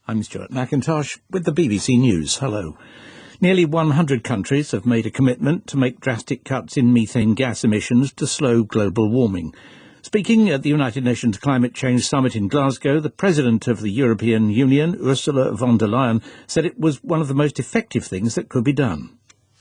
I'm Stuart McIntosh with the BBC News. Hello. Nearly 100 countries have made a commitment to make drastic cuts in methane gas emissions to slow global warming. Speaking at the United Nations Climate Change Summit in Glasgow, the President of the European Union, Ursula von der Leyen, said it was one of the most effective things that could be done.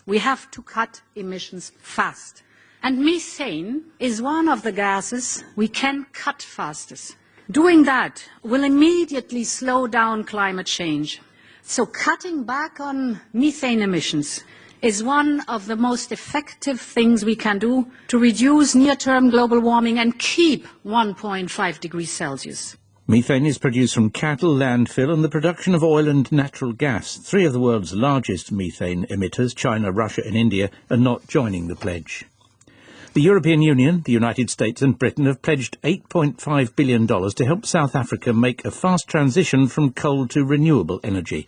We have to cut emissions fast. And methane is one of the gases we can cut fastest. Doing that will immediately slow down climate change. So cutting back on methane emissions is one of the most effective things we can do to reduce near-term global warming and keep 1.5 degrees Celsius. Methane is produced from cattle, landfill and the production of oil and natural gas. Three of the world's largest methane emitters, China, Russia and India, are not joining the pledge. The European Union, the United States and Britain have pledged $8.5 billion to help South Africa make a fast transition from coal to renewable energy.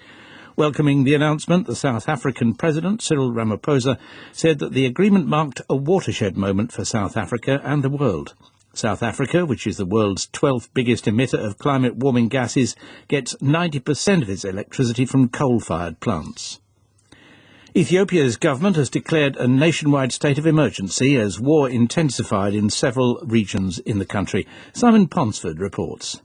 Welcoming the announcement, the South African President, Cyril Ramaphosa, said that the agreement marked a watershed moment for South Africa and the world. South Africa, which is the world's 12th biggest emitter of climate-warming gases, gets 90% of its electricity from coal-fired plants. Ethiopia's government has declared a nationwide state of emergency as war intensified in several regions in the country. Simon Ponsford reports.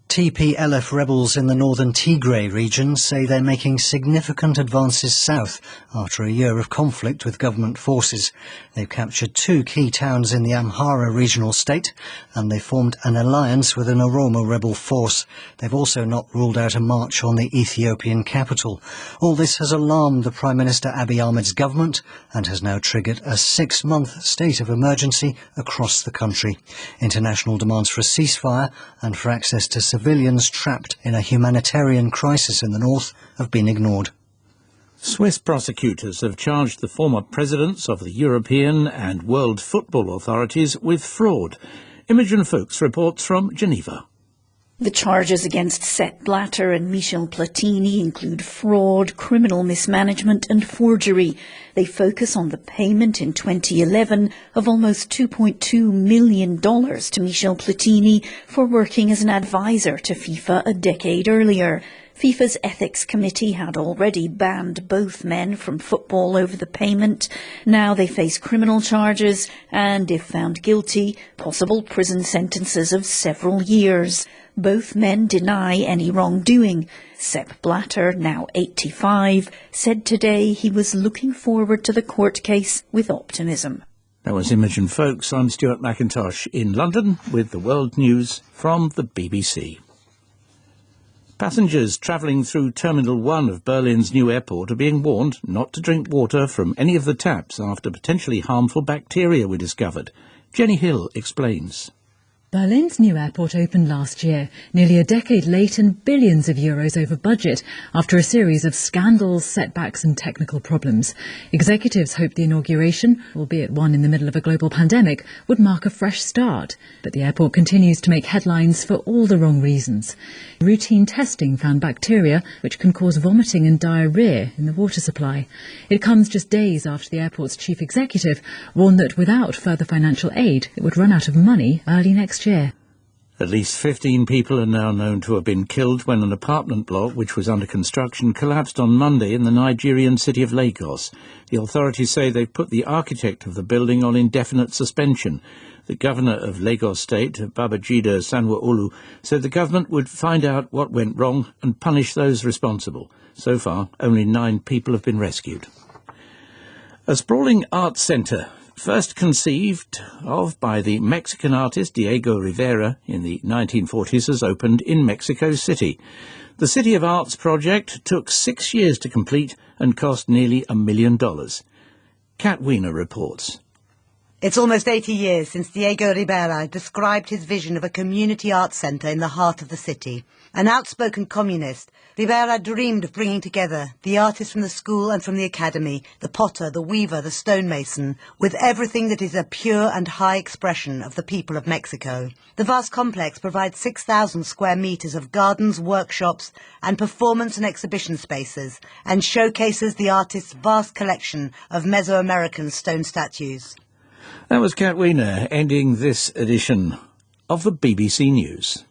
TPLF rebels in the northern Tigray region say they're making significant advances south after a year of conflict with government forces. They've captured two key towns in the Amhara regional state and they formed an alliance with an Oromo rebel force. They've also not ruled out a march on the Ethiopian capital. All this has alarmed the Prime Minister Abiy Ahmed's government and has now triggered a 6-month state of emergency across the country. International demands for a ceasefire and for access to civilians trapped in a humanitarian crisis in the north have been ignored. Swiss prosecutors have charged the former presidents of the European and World Football Authorities with fraud. Imogen Fuchs reports from Geneva. The charges against Sepp Blatter and Michel Platini include fraud, criminal mismanagement and forgery. They focus on the payment in 2011 of almost $2.2 million to Michel Platini for working as an advisor to FIFA a decade earlier. FIFA's Ethics Committee had already banned both men from football over the payment. Now they face criminal charges and, if found guilty, possible prison sentences of several years. Both men deny any wrongdoing. Sepp Blatter, now 85, said today he was looking forward to the court case with optimism. That was Imogen Fuchs. I'm Stuart McIntosh in London with the world news from the BBC. Passengers travelling through Terminal 1 of Berlin's new airport are being warned not to drink water from any of the taps after potentially harmful bacteria were discovered. Jenny Hill explains. Berlin's new airport opened last year, nearly a decade late and billions of euros over budget, after a series of scandals, setbacks and technical problems. Executives hoped the inauguration, albeit one in the middle of a global pandemic, would mark a fresh start. But the airport continues to make headlines for all the wrong reasons. Routine testing found bacteria which can cause vomiting and diarrhoea in the water supply. It comes just days after the airport's chief executive warned that without further financial aid, it would run out of money early next year. At least 15 people are now known to have been killed when an apartment block, which was under construction, collapsed on Monday in the Nigerian city of Lagos. The authorities say they've put the architect of the building on indefinite suspension. The governor of Lagos State, Babajide Sanwo-Olu, said the government would find out what went wrong and punish those responsible. So far, only 9 people have been rescued. A sprawling art centre, first conceived of by the Mexican artist Diego Rivera in the 1940s, has opened in Mexico City. The City of Arts project took 6 years to complete and cost nearly $1 million. Kat Wiener reports. It's almost 80 years since Diego Rivera described his vision of a community arts centre in the heart of the city. An outspoken communist, Rivera dreamed of bringing together the artists from the school and from the academy, the potter, the weaver, the stonemason, with everything that is a pure and high expression of the people of Mexico. The vast complex provides 6,000 square metres of gardens, workshops and performance and exhibition spaces, and showcases the artist's vast collection of Mesoamerican stone statues. That was Kat Wiener ending this edition of the BBC News.